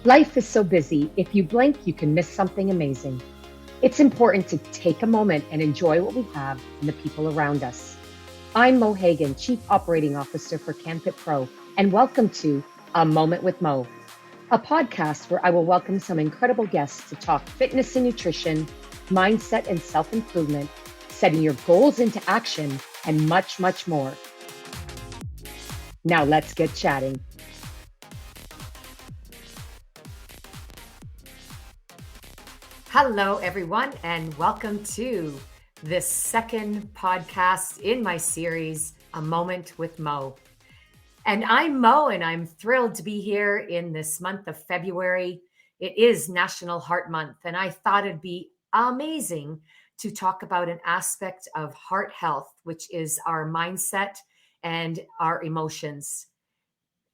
Life is so busy, if you blink, you can miss something amazing. It's important to take a moment and enjoy what we have and the people around us. I'm Mo Hagan, Chief Operating Officer for CanFit Pro, and welcome to A Moment with Mo, a podcast where I will welcome some incredible guests to talk fitness and nutrition, mindset and self-improvement, setting your goals into action, and much, much more. Now let's get chatting. Hello, everyone, and welcome to this second podcast in my series, A Moment with Mo. And I'm Mo, and I'm thrilled to be here in this month of February. It is National Heart Month, and I thought it'd be amazing to talk about an aspect of heart health, which is our mindset and our emotions.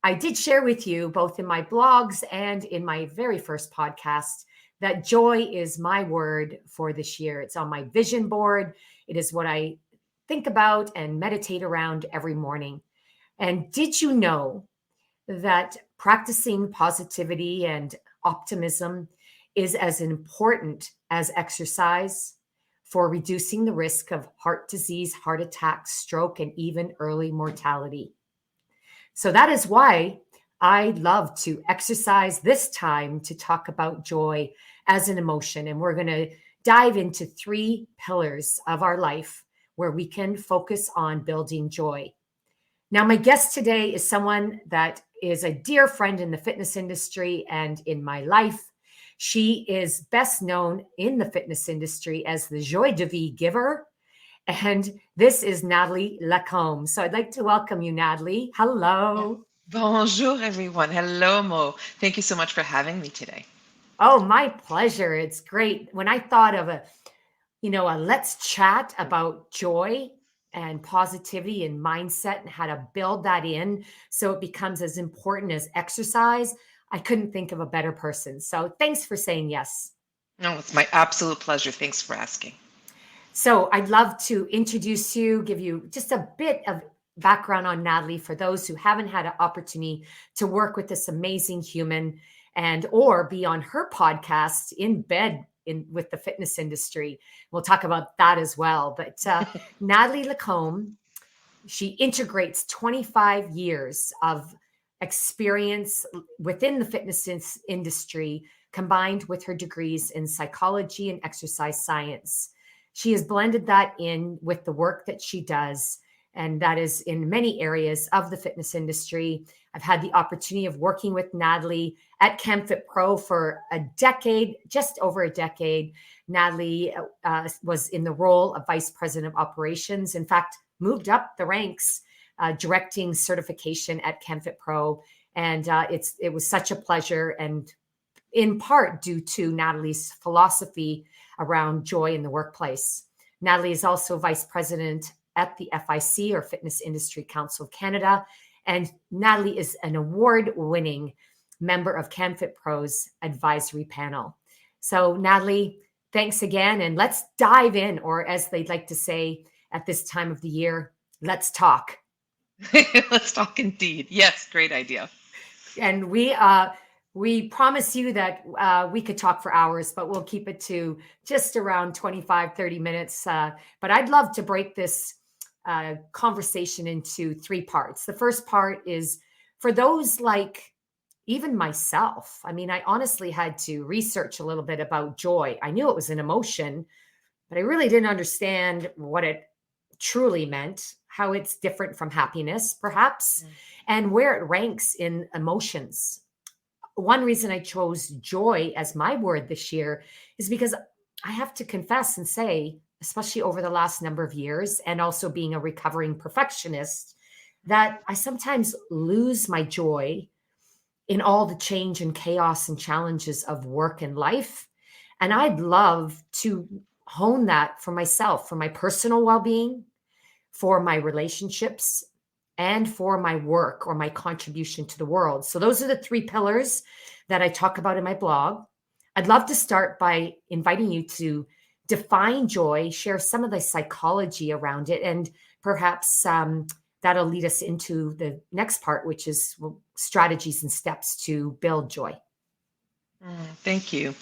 I did share with you, both in my blogs and in my very first podcast, that joy is my word for this year. It's on my vision board. It is what I think about and meditate around every morning. And did you know that practicing positivity and optimism is as important as exercise for reducing the risk of heart disease, heart attack, stroke, and even early mortality? So that is why I love to exercise this time to talk about joy as an emotion. And we're going to dive into 3 pillars of our life where we can focus on building joy. Now, my guest today is someone that is a dear friend in the fitness industry and in my life. She is best known in the fitness industry as the joie de vie giver. And this is Nathalie Lacombe. So I'd like to welcome you, Nathalie. Hello. Bonjour, everyone. Hello, Mo. Thank you so much for having me today. Oh, my pleasure. It's great. When I thought of a let's chat about joy and positivity and mindset and how to build that in so it becomes as important as exercise, I couldn't think of a better person. So thanks for saying yes. No, it's my absolute pleasure. Thanks for asking. So I'd love to introduce you, give you just a bit of background on Nathalie for those who haven't had an opportunity to work with this amazing human and or be on her podcast in bed with the fitness industry. We'll talk about that as well. But Nathalie Lacombe, she integrates 25 years of experience within the fitness industry combined with her degrees in psychology and exercise science. She has blended that in with the work that she does, and that is in many areas of the fitness industry. I've had the opportunity of working with Nathalie at CanFit Pro for a decade, just over a decade. Nathalie was in the role of Vice President of Operations. In fact, moved up the ranks, directing certification at CanFit Pro. And it was such a pleasure, and in part due to Nathalie's philosophy around joy in the workplace. Nathalie is also Vice President at the FIC, or Fitness Industry Council of Canada. And Nathalie is an award-winning member of CanFit Pro's advisory panel. So Nathalie, thanks again. And let's dive in, or as they'd like to say at this time of the year, let's talk. Let's talk indeed. Yes, great idea. And we promise you that we could talk for hours, but we'll keep it to just around 25, 30 minutes. But I'd love to break this conversation into 3 parts. The first part is for those like even myself. I mean, I honestly had to research a little bit about joy. I knew it was an emotion, but I really didn't understand what it truly meant, how it's different from happiness, perhaps, and where it ranks in emotions. One reason I chose joy as my word this year is because I have to confess and say, especially over the last number of years, and also being a recovering perfectionist, that I sometimes lose my joy in all the change and chaos and challenges of work and life. And I'd love to hone that for myself, for my personal well-being, for my relationships, and for my work or my contribution to the world. So those are the 3 pillars that I talk about in my blog. I'd love to start by inviting you to define joy, share some of the psychology around it, and perhaps that'll lead us into the next part, which is strategies and steps to build joy. Thank you.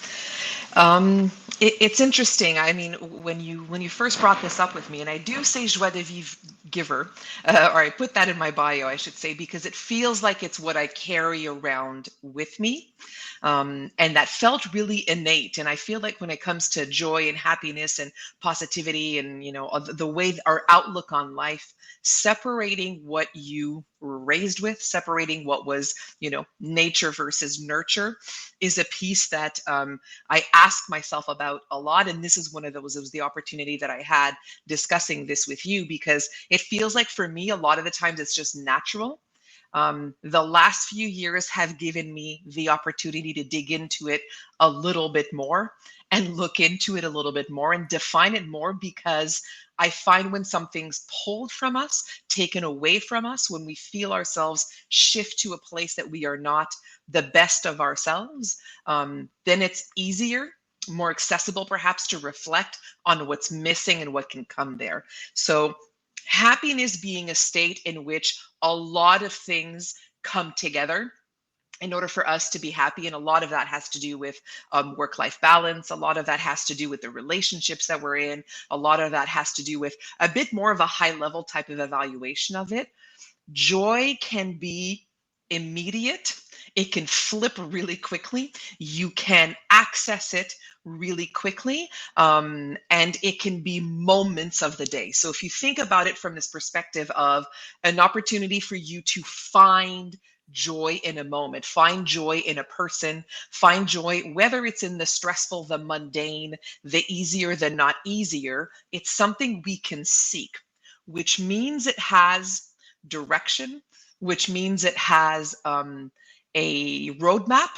Um, it's interesting. I mean, when you first brought this up with me, and I do say joie de vivre giver, or I put that in my bio, I should say, because it feels like it's what I carry around with me, and that felt really innate. And I feel like when it comes to joy and happiness and positivity, and the way our outlook on life, separating what you were raised with, separating what was nature versus nurture, is a piece that I ask myself about a lot. And this is one of those, it was the opportunity that I had discussing this with you, because it feels like for me, a lot of the times it's just natural. The last few years have given me the opportunity to dig into it a little bit more and look into it a little bit more and define it more, because I find when something's pulled from us, taken away from us, when we feel ourselves shift to a place that we are not the best of ourselves, then it's easier, more accessible perhaps, to reflect on what's missing and what can come there. So happiness being a state in which a lot of things come together in order for us to be happy. And a lot of that has to do with work-life balance. A lot of that has to do with the relationships that we're in. A lot of that has to do with a bit more of a high-level type of evaluation of it. Joy can be immediate. It can flip really quickly. You can access it really quickly. And it can be moments of the day. So if you think about it from this perspective of an opportunity for you to find joy in a moment, find joy in a person, find joy, whether it's in the stressful, the mundane, the easier, the not easier, it's something we can seek, which means it has direction, which means it has a roadmap,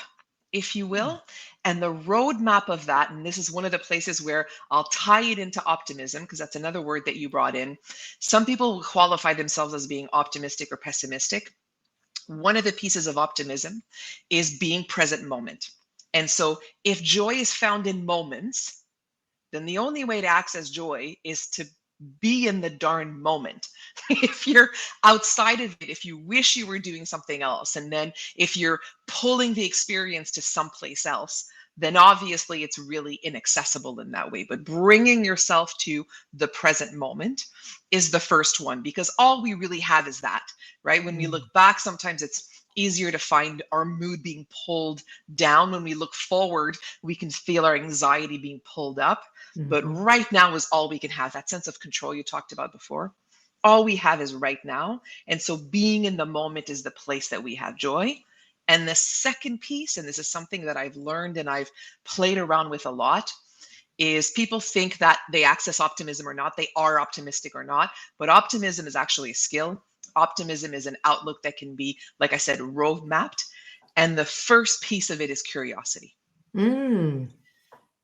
if you will. And the roadmap of that, and this is one of the places where I'll tie it into optimism, because that's another word that you brought in. Some people qualify themselves as being optimistic or pessimistic. One of the pieces of optimism is being present moment. And so if joy is found in moments, then the only way to access joy is to be in the darn moment. If you're outside of it, if you wish you were doing something else, and then if you're pulling the experience to someplace else, then obviously it's really inaccessible in that way. But bringing yourself to the present moment is the first one, because all we really have is that, right? When we look back, sometimes it's easier to find our mood being pulled down. When we look forward, we can feel our anxiety being pulled up. But right now is all we can have. That sense of control you talked about before. All we have is right now. And so being in the moment is the place that we have joy. And the second piece, and this is something that I've learned and I've played around with a lot, is people think that they access optimism or not, they are optimistic or not, but optimism is actually a skill. Optimism is an outlook that can be, like I said, road mapped. And the first piece of it is curiosity.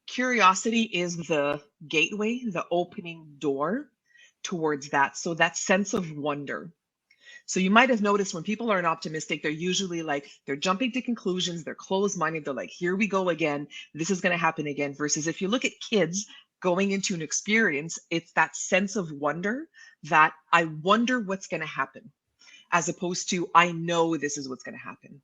Curiosity is the gateway, the opening door towards that. So that sense of wonder. So you might have noticed when people aren't optimistic, they're usually like, they're jumping to conclusions, they're closed-minded, they're like, here we go again, this is going to happen again. Versus if you look at kids going into an experience, it's that sense of wonder, that I wonder what's going to happen, as opposed to I know this is what's going to happen.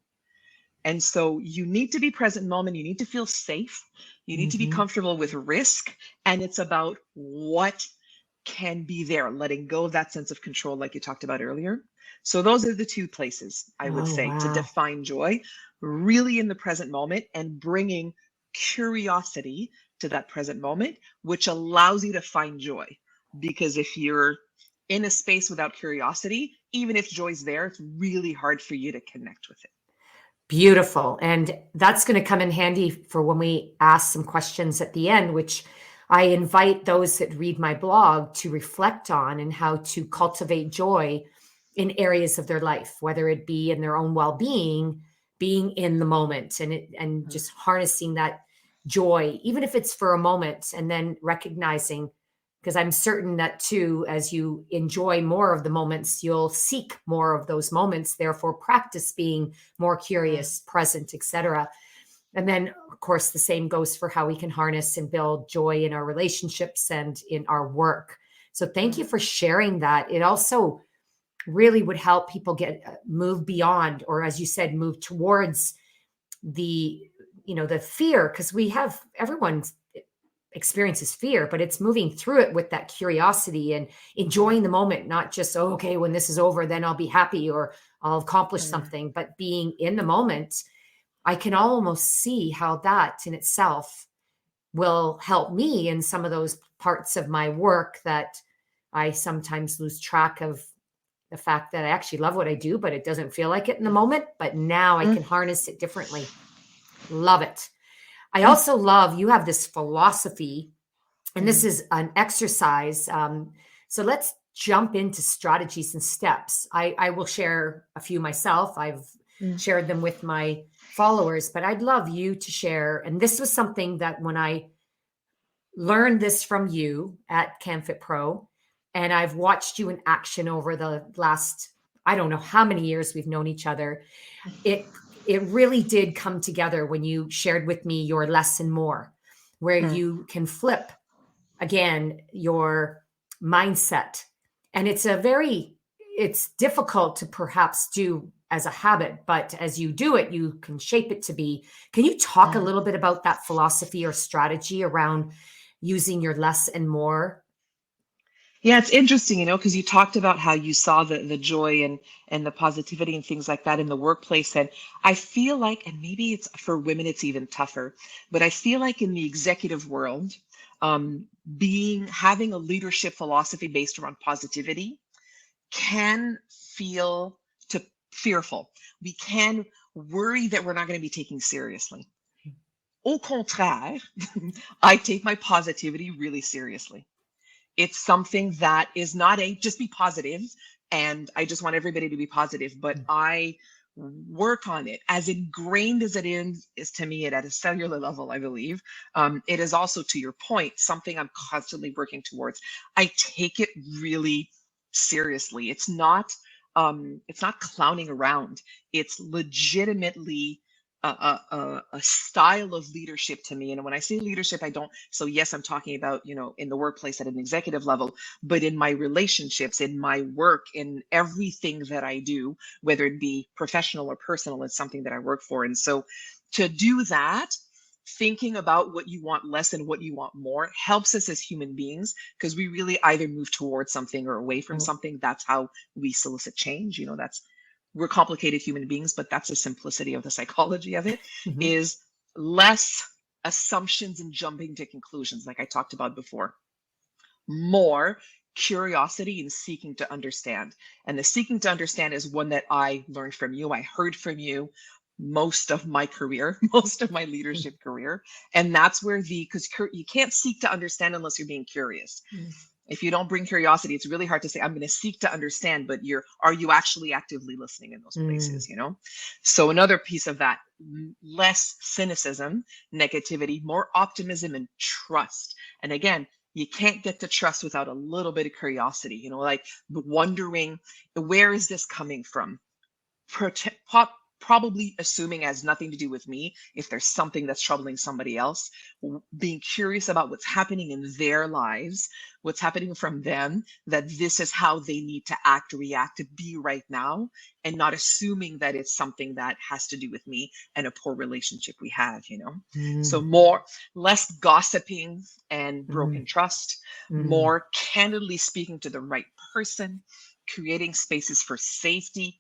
And so you need to be present moment. You need to feel safe. You need to be comfortable with risk. And it's about what can be there, letting go of that sense of control, like you talked about earlier. So those are the two places I would say to define joy, really in the present moment and bringing curiosity to that present moment, which allows you to find joy. Because if you're in a space without curiosity, even if joy's there, it's really hard for you to connect with it. Beautiful. And that's going to come in handy for when we ask some questions at the end, which I invite those that read my blog to reflect on, and how to cultivate joy in areas of their life, whether it be in their own well-being, being in the moment, and just harnessing that joy, even if it's for a moment, and then recognizing, because I'm certain that too, as you enjoy more of the moments, you'll seek more of those moments, therefore practice being more curious, present, etc. And then, of course, the same goes for how we can harness and build joy in our relationships and in our work. So thank you for sharing that. It also really would help people move beyond, or as you said, move towards the the fear, because everyone experiences fear, but it's moving through it with that curiosity and enjoying the moment, not just, oh, okay, when this is over, then I'll be happy or I'll accomplish something, but being in the moment. I can almost see how that in itself will help me in some of those parts of my work that I sometimes lose track of the fact that I actually love what I do, but it doesn't feel like it in the moment. But now I can harness it differently. Love it. I also love, you have this philosophy, and this is an exercise. So let's jump into strategies and steps. I will share a few myself. I've shared them with my followers, but I'd love you to share. And this was something that when I learned this from you at CanFit Pro, and I've watched you in action over the last, I don't know how many years we've known each other. It really did come together when you shared with me your less and more, where you can flip again your mindset. And it's difficult to perhaps do as a habit, but as you do it, you can shape it to be. Can you talk a little bit about that philosophy or strategy around using your less and more? Yeah, it's interesting, because you talked about how you saw the joy and the positivity and things like that in the workplace. And I feel like, and maybe it's for women, it's even tougher, but I feel like in the executive world, having a leadership philosophy based around positivity can feel fearful. We can worry that we're not going to be taken seriously. Au contraire, I take my positivity really seriously. It's something that is not just be positive, and I just want everybody to be positive, but I work on it. As ingrained as it is to me at a cellular level, I believe. It is also, to your point, something I'm constantly working towards. I take it really seriously. It's not clowning around. It's legitimately a style of leadership to me. And when I say leadership, so yes, I'm talking about, in the workplace at an executive level, but in my relationships, in my work, in everything that I do, whether it be professional or personal, it's something that I work for. And so to do that, thinking about what you want less and what you want more helps us as human beings, because we really either move towards something or away from something. That's how we solicit change. We're complicated human beings, but that's the simplicity of the psychology of it, is less assumptions and jumping to conclusions, like I talked about before. More curiosity and seeking to understand. And the seeking to understand is one that I learned from you. I heard from you most of my career, most of my leadership career. And that's where because you can't seek to understand unless you're being curious. If you don't bring curiosity, it's really hard to say, I'm going to seek to understand, but are you actually actively listening in those places, So another piece of that, less cynicism, negativity, more optimism and trust. And again, you can't get to trust without a little bit of curiosity, like wondering, where is this coming from? Probably assuming it has nothing to do with me. If there's something that's troubling somebody else, being curious about what's happening in their lives, what's happening from them, that this is how they need to act, react, to be right now, and not assuming that it's something that has to do with me and a poor relationship we have, So less gossiping and broken trust, more candidly speaking to the right person, creating spaces for safety.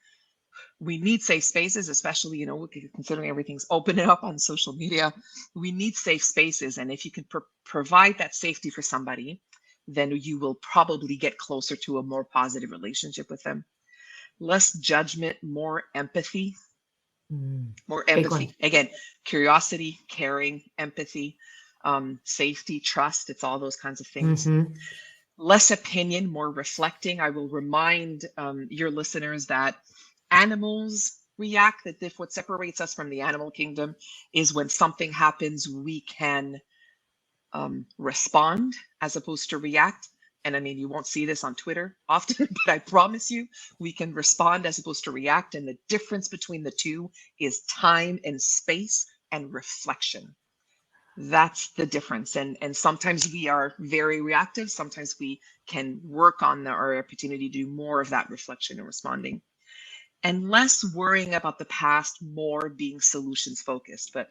We need safe spaces, especially, considering everything's opening up on social media. We need safe spaces. And if you can provide that safety for somebody, then you will probably get closer to a more positive relationship with them. Less judgment, more empathy. More empathy. Again, curiosity, caring, empathy, safety, trust. It's all those kinds of things. Less opinion, more reflecting. I will remind your listeners that animals react, that if what separates us from the animal kingdom is when something happens, we can respond as opposed to react. And I mean, you won't see this on Twitter often, but I promise you, we can respond as opposed to react. And the difference between the two is time and space and reflection. That's the difference. And sometimes we are very reactive. Sometimes we can work on our opportunity to do more of that reflection and responding. and less worrying about the past, more being solutions focused. But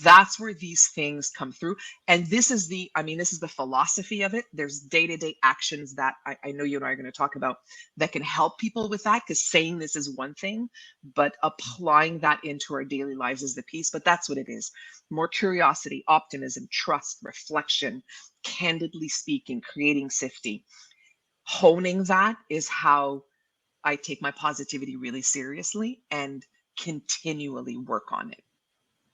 that's where these things come through. And this is this is the philosophy of it. There's day-to-day actions that I know you and I are going to talk about that can help people with that, because saying this is one thing, but applying that into our daily lives is the piece. But that's what it is. More curiosity, optimism, trust, reflection, candidly speaking, creating safety. Honing that is how I take my positivity really seriously and continually work on it.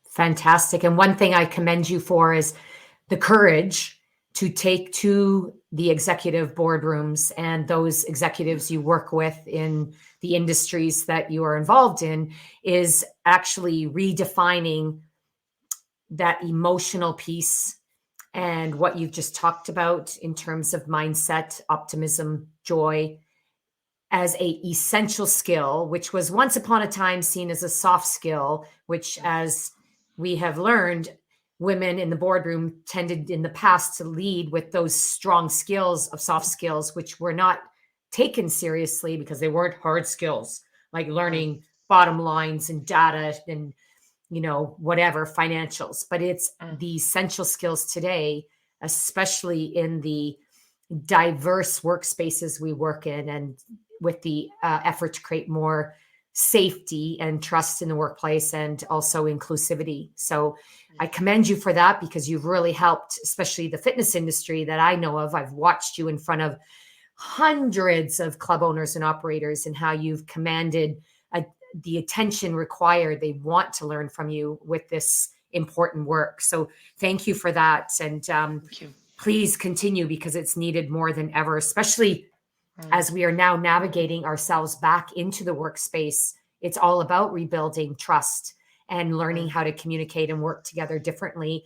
Fantastic. And one thing I commend you for is the courage to take to the executive boardrooms and those executives you work with in the industries that you are involved in, is actually redefining that emotional piece and what you've just talked about in terms of mindset, optimism, joy, as a essential skill, which was once upon a time seen as a soft skill, which, as we have learned, women in the boardroom tended in the past to lead with those strong skills of soft skills, which were not taken seriously because they weren't hard skills, like learning bottom lines and data and, whatever, financials. But it's the essential skills today, especially in the diverse workspaces we work in, and with the effort to create more safety and trust in the workplace, and also inclusivity. So I commend you for that, because you've really helped, especially the fitness industry that I know of. I've watched you in front of hundreds of club owners and operators, and how you've commanded the attention required. They want to learn from you with this important work. So thank you for that. And Thank you. please continue, because it's needed more than ever, especially as we are now navigating ourselves back into the workspace. It's all about rebuilding trust and learning how to communicate and work together differently,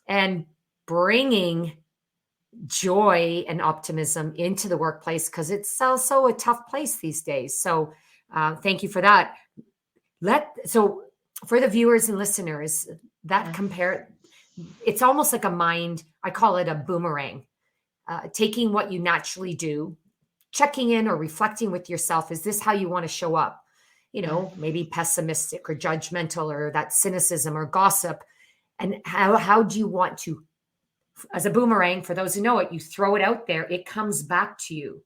and bringing joy and optimism into the workplace, because it's also a tough place these days. So thank you for that. So for the viewers and listeners, that it's almost like a mind, I call it a boomerang, taking what you naturally do, checking in or reflecting with yourself. Is this how you want to show up? Maybe pessimistic or judgmental, or that cynicism or gossip. And how do you want to, as a boomerang, for those who know it, you throw it out there, it comes back to you.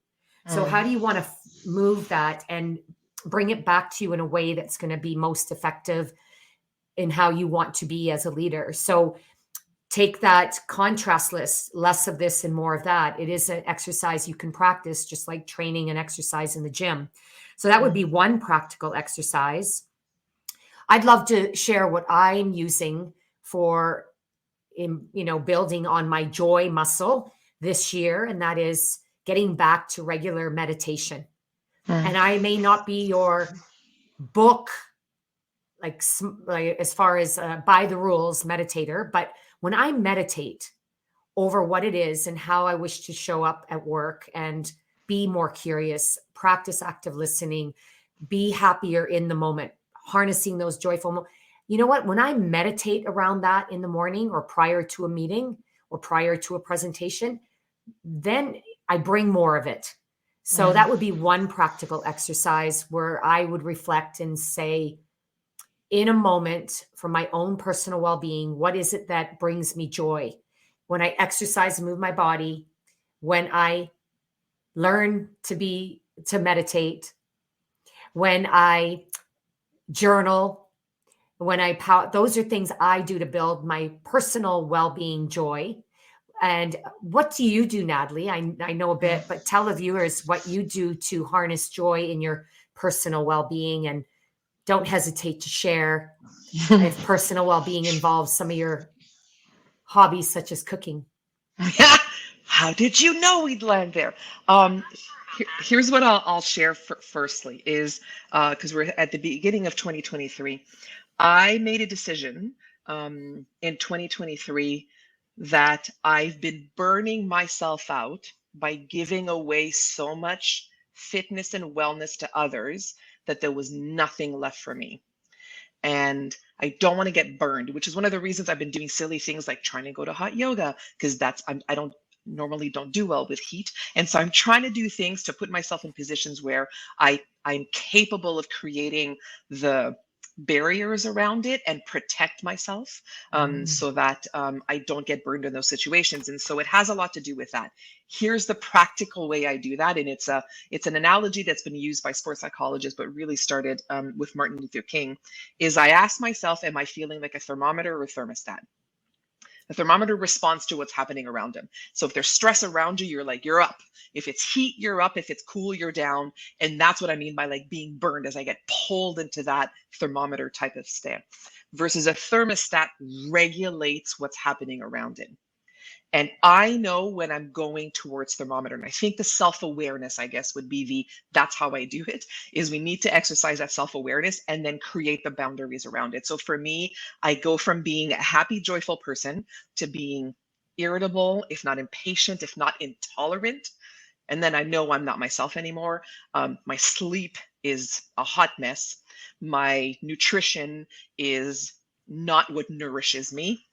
So how do you want to move that and bring it back to you in a way that's going to be most effective in how you want to be as a leader? So take that contrast list, less of this and more of that. It is an exercise you can practice, just like training and exercise in the gym. So that would be one practical exercise. I'd love to share what I'm using for, building on my joy muscle this year. And that is getting back to regular meditation. And I may not be your book, like as far as by the rules meditator, but when I meditate over what it is and how I wish to show up at work, and be more curious, practice active listening, be happier in the moment, harnessing those joyful moments. You know what? When I meditate around that in the morning, or prior to a meeting, or prior to a presentation, then I bring more of it. So that would be one practical exercise where I would reflect and say, in a moment, for my own personal well-being, what is it that brings me joy? When I exercise and move my body, when I learn to meditate, when I journal, when those are things I do to build my personal well-being joy. And what do you do, Nathalie? I know a bit, but tell the viewers what you do to harness joy in your personal well-being, and don't hesitate to share if personal well-being involves some of your hobbies, such as cooking. How did you know we'd land there? Here's what I'll share firstly is, because we're at the beginning of 2023, I made a decision in 2023 that I've been burning myself out by giving away so much fitness and wellness to others that there was nothing left for me. And I don't want to get burned, which is one of the reasons I've been doing silly things like trying to go to hot yoga, because I don't normally don't do well with heat. And so I'm trying to do things to put myself in positions where I'm capable of creating the barriers around it and protect myself, so that I don't get burned in those situations. And so it has a lot to do with that. Here's the practical way I do that. And it's an analogy that's been used by sports psychologists, but really started with Martin Luther King, is I ask myself, am I feeling like a thermometer or a thermostat? The thermometer responds to what's happening around him. So if there's stress around you, you're like, you're up. If it's heat, you're up. If it's cool, you're down. And that's what I mean by like being burned, as I get pulled into that thermometer type of state. Versus a thermostat regulates what's happening around it. And I know when I'm going towards thermometer. And I think the self-awareness, I guess, would be that's how I do it, is we need to exercise that self-awareness and then create the boundaries around it. So for me, I go from being a happy, joyful person to being irritable, if not impatient, if not intolerant. And then I know I'm not myself anymore. My sleep is a hot mess. My nutrition is not what nourishes me.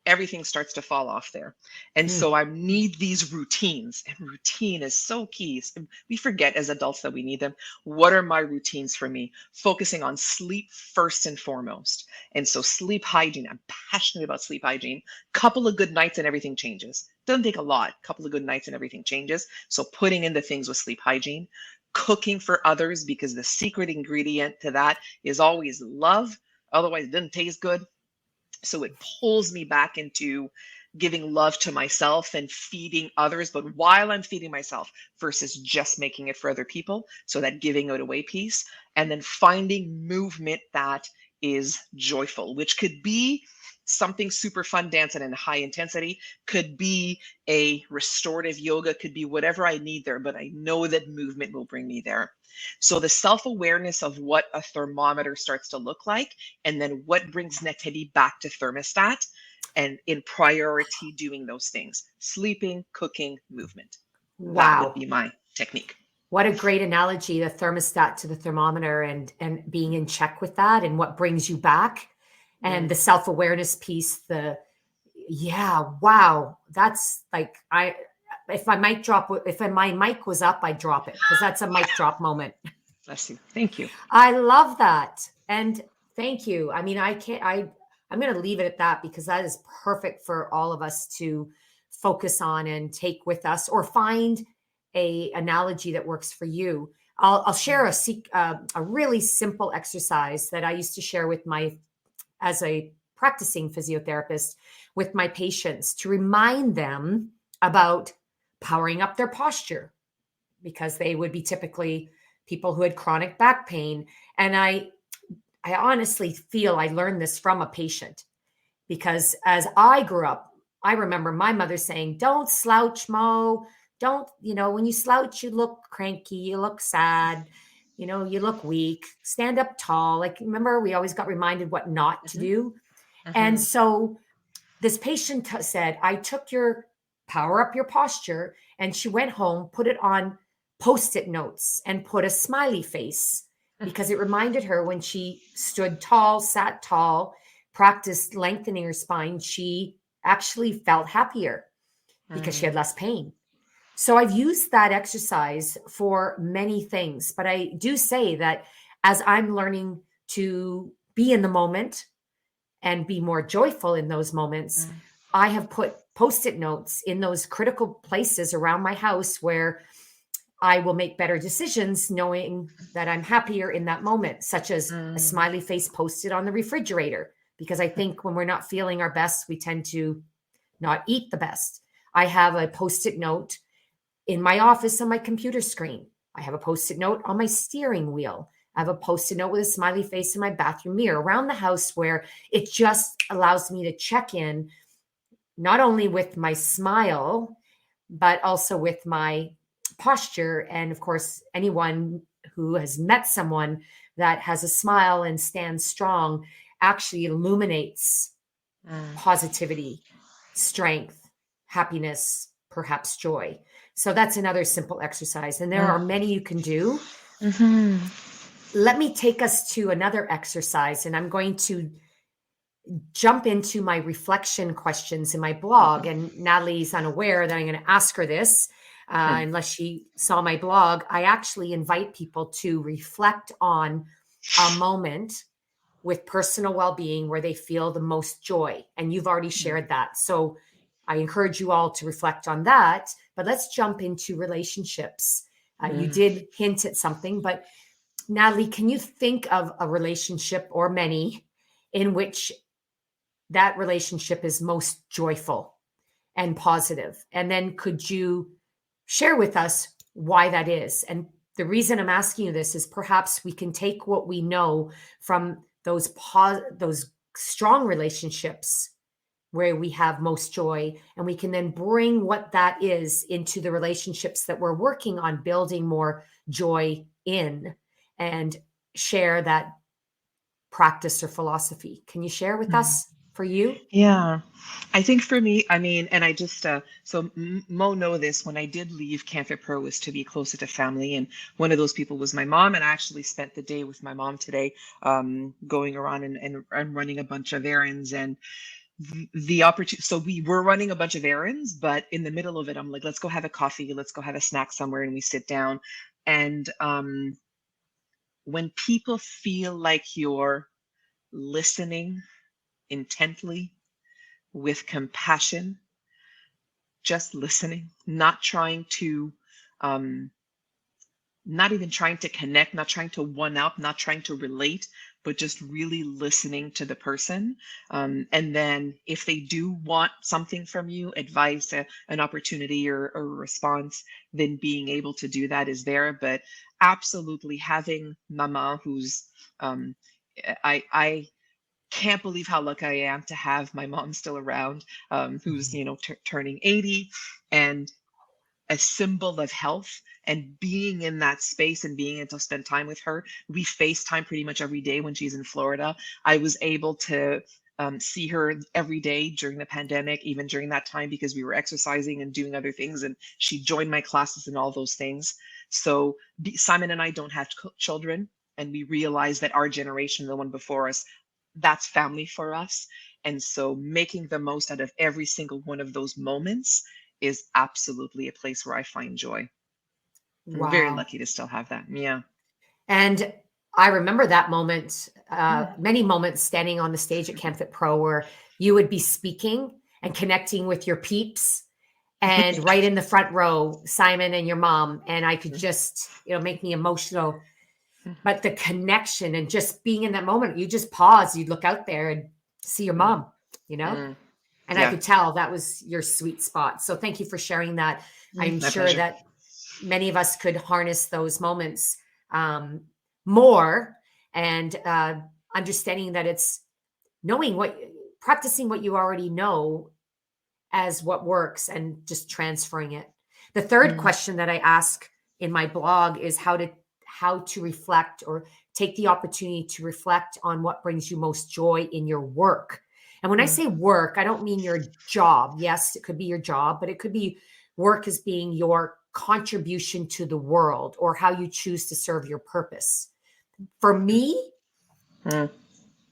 Everything starts to fall off there. And so I need these routines, and routine is so key. We forget as adults that we need them. What are my routines for me? Focusing on sleep first and foremost. And so sleep hygiene, I'm passionate about sleep hygiene. Couple of good nights and everything changes. Doesn't take a lot. Couple of good nights and everything changes. So putting in the things with sleep hygiene, cooking for others, because the secret ingredient to that is always love. Otherwise it doesn't taste good. So it pulls me back into giving love to myself and feeding others, but while I'm feeding myself versus just making it for other people. So that giving it away piece, and then finding movement that is joyful, which could be something super fun, dancing in high intensity, could be a restorative yoga, could be whatever I need there, but I know that movement will bring me there. So the self-awareness of what a thermometer starts to look like, and then what brings Nathalie back to thermostat, and in priority doing those things: sleeping, cooking, movement. That would Wow. be my technique. What a great analogy, the thermostat to the thermometer, and being in check with that and what brings you back. And the self-awareness piece, wow. That's like, if my mic was up, I'd drop it, because that's a mic drop moment. Bless you. Thank you. I love that. And thank you. I mean, I'm going to leave it at that, because that is perfect for all of us to focus on and take with us, or find a analogy that works for you. I'll share a really simple exercise that I used to share as a practicing physiotherapist with my patients, to remind them about powering up their posture, because they would be typically people who had chronic back pain. And I honestly feel I learned this from a patient, because as I grew up, I remember my mother saying, "Don't slouch, Mo. Don't, when you slouch, you look cranky, you look sad, you look weak, stand up tall." Like, remember, we always got reminded what not to do. And so this patient said, "I took your power up your posture," and she went home, put it on Post-it notes, and put a smiley face, because it reminded her when she stood tall, sat tall, practiced lengthening her spine, she actually felt happier because she had less pain. So I've used that exercise for many things, but I do say that as I'm learning to be in the moment and be more joyful in those moments, I have put Post-it notes in those critical places around my house where I will make better decisions knowing that I'm happier in that moment, such as a smiley face posted on the refrigerator, because I think when we're not feeling our best, we tend to not eat the best. I have a Post-it note in my office on my computer screen. I have a Post-it note on my steering wheel. I have a Post-it note with a smiley face in my bathroom mirror, around the house, where it just allows me to check in, not only with my smile, but also with my posture. And of course, anyone who has met someone that has a smile and stands strong actually illuminates positivity, strength, happiness, perhaps joy. So that's another simple exercise. And there are many you can do. Let me take us to another exercise, and I'm going to jump into my reflection questions in my blog. And Natalie's unaware that I'm going to ask her this, unless she saw my blog. I actually invite people to reflect on a moment with personal well-being where they feel the most joy. And you've already shared that. So I encourage you all to reflect on that. But let's jump into relationships. You did hint at something, but Natalie, can you think of a relationship or many in which that relationship is most joyful and positive? And then could you share with us why that is? And the reason I'm asking you this is perhaps we can take what we know from those strong relationships where we have most joy, and we can then bring what that is into the relationships that we're working on building more joy in, and share that practice or philosophy. Can you share with us for you? Yeah, I think for me, I mean, and I just Mo know this. When I did leave Canfit Pro was to be closer to family, and one of those people was my mom. And I actually spent the day with my mom today, going around and running a bunch of errands. And the opportunity, so we were running a bunch of errands, but in the middle of it, I'm like, let's go have a coffee, let's go have a snack somewhere, and we sit down. And when people feel like you're listening intently with compassion, just listening, not trying to, um, not even trying to connect, not trying to one up, not trying to relate, but just really listening to the person. And then if they do want something from you, advice, an opportunity, or a response, then being able to do that is there. But absolutely having mama who's, um, I can't believe how lucky I am to have my mom still around, who's, turning 80, and a symbol of health, and being in that space and being able to spend time with her. We FaceTime pretty much every day when she's in Florida. I was able to see her every day during the pandemic, even during that time, because we were exercising and doing other things, and she joined my classes and all those things. So Simon and I don't have children, and we realize that our generation, the one before us, that's family for us. And so making the most out of every single one of those moments is absolutely a place where I find joy. I'm very Wow. lucky to still have that. Yeah. And I remember that moment, many moments standing on the stage at CamFit Pro where you would be speaking and connecting with your peeps, and right in the front row, Simon and your mom. And I could just, make me emotional. But the connection and just being in that moment, you just pause, you'd look out there and see your mom, Mm. and I Yeah. could tell that was your sweet spot. So thank you for sharing that. I'm My sure pleasure. that many of us could harness those moments more, and understanding that it's practicing what you already know as what works, and just transferring it. The third Mm. question that I ask in my blog is how to reflect, or take the opportunity to reflect on what brings you most joy in your work. And when I say work, I don't mean your job. Yes, it could be your job, but it could be work as being your contribution to the world, or how you choose to serve your purpose. For me, Mm.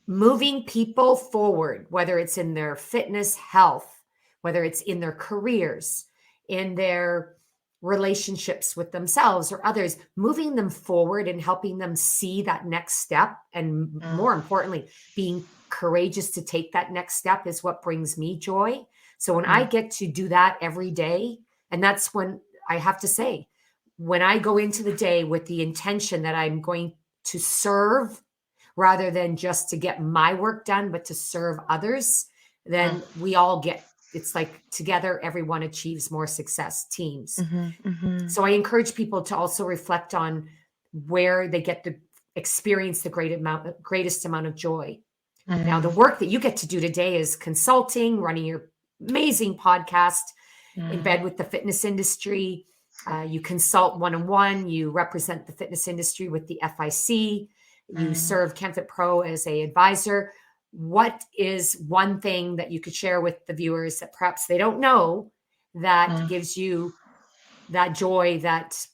moving people forward, whether it's in their fitness, health, whether it's in their careers, in their relationships with themselves or others, moving them forward and helping them see that next step. And more importantly, being courageous to take that next step is what brings me joy. So when I get to do that every day, and that's when I have to say, when I go into the day with the intention that I'm going to serve rather than just to get my work done, but to serve others, then we all it's like together, everyone achieves more success, teams. So I encourage people to also reflect on where they get to experience the greatest amount of joy. Now, the work that you get to do today is consulting, running your amazing podcast, in bed with the fitness industry. You consult one-on-one, you represent the fitness industry with the FIC, you serve CamFit Pro as an advisor. What is one thing that you could share with the viewers that perhaps they don't know that gives you that joy that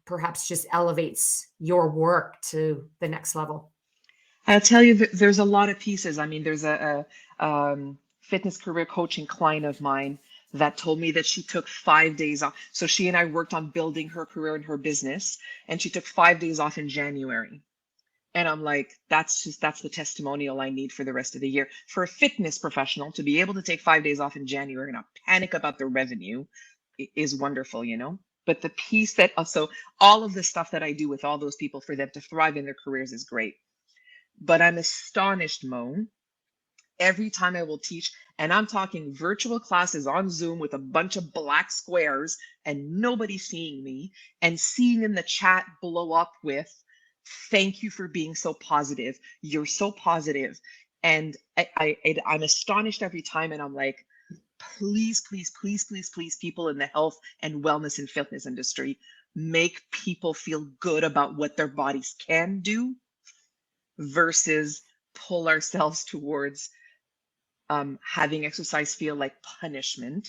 perhaps just elevates your work to the next level? I'll tell you that there's a lot of pieces. I mean, there's fitness career coaching client of mine that told me that she took 5 days off. So she and I worked on building her career and her business, and she took 5 days off in January. And I'm like, that's the testimonial I need for the rest of the year. For a fitness professional to be able to take 5 days off in January and not panic about the revenue is wonderful, you know? But the piece that also, all of the stuff that I do with all those people for them to thrive in their careers is great. But I'm astonished, Mo, every time I will teach, and I'm talking virtual classes on Zoom with a bunch of black squares and nobody seeing me, and seeing in the chat blow up with, thank you for being so positive. You're so positive. And I'm astonished every time. And I'm like, please, please, please, please, please, people in the health and wellness and fitness industry, make people feel good about what their bodies can do versus pull ourselves towards having exercise feel like punishment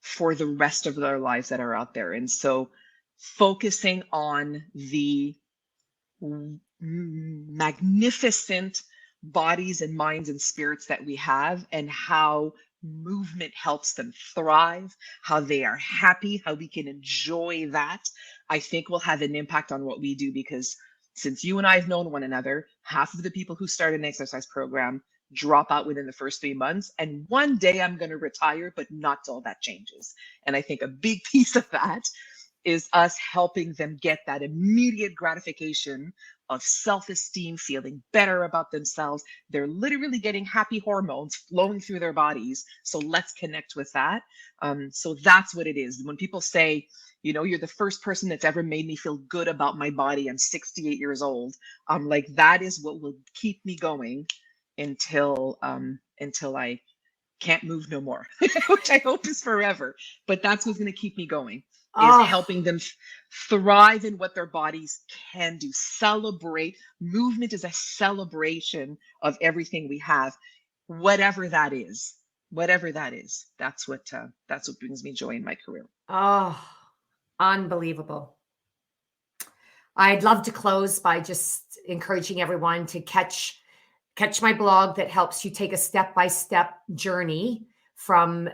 for the rest of their lives that are out there. And so focusing on the magnificent bodies and minds and spirits that we have, and how movement helps them thrive, how they are happy, how we can enjoy that, I think will have an impact on what we do. Because since you and I have known one another, half of the people who start an exercise program drop out within the first 3 months. And one day I'm going to retire, but not till that changes. And I think a big piece of that is us helping them get that immediate gratification of self-esteem, feeling better about themselves. They're literally getting happy hormones flowing through their bodies. So let's connect with that. So that's what it is. When people say, you know, you're the first person that's ever made me feel good about my body, I'm 68 years old. I'm like, that is what will keep me going until I can't move no more, which I hope is forever. But that's what's going to keep me going, is Oh, helping them thrive in what their bodies can do. Celebrate. Movement is a celebration of everything we have, whatever that is. Whatever that is, that's what brings me joy in my career. oh, unbelievable. I'd love to close by just encouraging everyone to catch my blog that helps you take a step-by-step journey from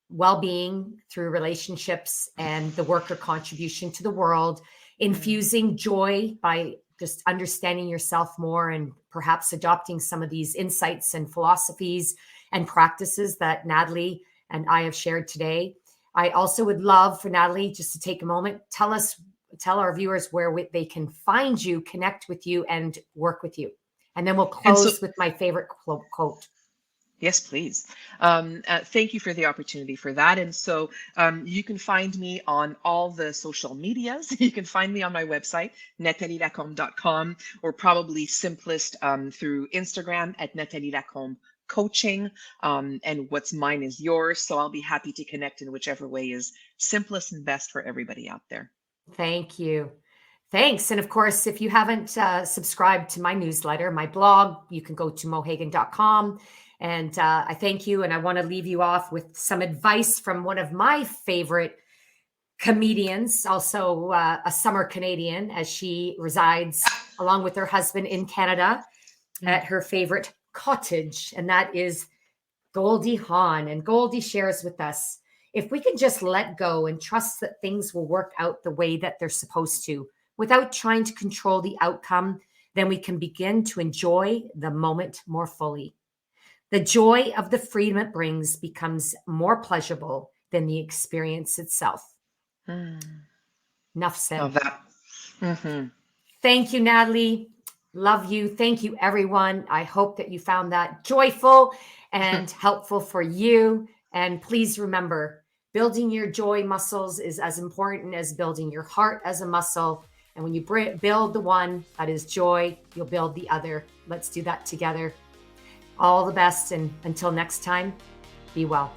well-being through relationships and the worker contribution to the world, infusing joy by just understanding yourself more and perhaps adopting some of these insights and philosophies and practices that Nathalie and I have shared today. I also would love for Nathalie just to take a moment, tell our viewers where they can find you, connect with you, and work with you. And then we'll close with my favorite quote. Yes, please. Thank you for the opportunity for that. And so you can find me on all the social medias. You can find me on my website, nathalielacombe.com, or probably simplest through Instagram at Nathalie Lacombe Coaching. And what's mine is yours. So I'll be happy to connect in whichever way is simplest and best for everybody out there. Thank you. Thanks. And of course, if you haven't subscribed to my newsletter, my blog, you can go to mohagan.com. And I thank you. And I want to leave you off with some advice from one of my favorite comedians, also a summer Canadian, as she resides along with her husband in Canada at her favorite cottage. And that is Goldie Hawn. And Goldie shares with us, if we can just let go and trust that things will work out the way that they're supposed to, without trying to control the outcome, then we can begin to enjoy the moment more fully. The joy of the freedom it brings becomes more pleasurable than the experience itself. Enough said. Love that. Thank you, Nathalie. Love you. Thank you, everyone. I hope that you found that joyful and helpful for you. And please remember, building your joy muscles is as important as building your heart as a muscle. And when you build the one that is joy, you'll build the other. Let's do that together. All the best. And until next time, be well.